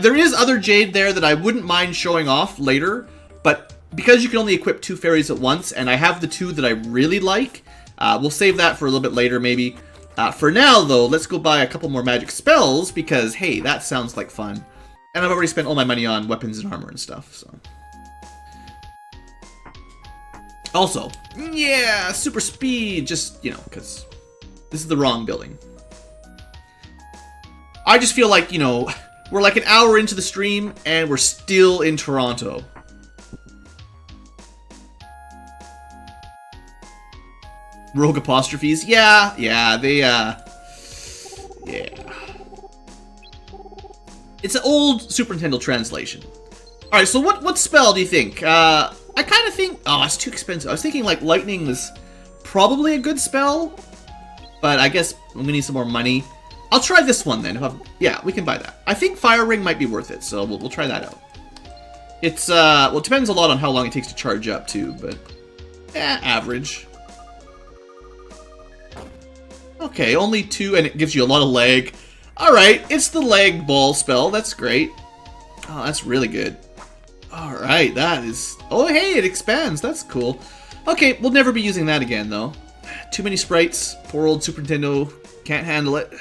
There is other Jade there that I wouldn't mind showing off later, but because you can only equip 2 fairies at once, and I have the 2 that I really like, We'll save that for a little bit later, maybe. For now, though, let's go buy a couple more magic spells, because, hey, that sounds like fun. And I've already spent all my money on weapons and armor and stuff, so... Also, yeah, super speed, just, you know, because this is the wrong building. I just feel like, you know, we're like an hour into the stream, and we're still in Toronto. Rogue apostrophes? Yeah, they, yeah. It's an old Super Nintendo translation. Alright, so what spell do you think? I kind of think... Oh, it's too expensive. I was thinking, like, lightning was probably a good spell, but I guess I'm gonna need some more money. I'll try this one, then. Yeah, we can buy that. I think Fire Ring might be worth it, so we'll try that out. It's, well, it depends a lot on how long it takes to charge up, too, but... average. Okay, only 2, and it gives you a lot of lag. Alright, it's the lag ball spell. That's great. Oh, that's really good. Alright, that is... Oh, hey, it expands. That's cool. Okay, we'll never be using that again, though. Too many sprites. Poor old Super Nintendo can't handle it.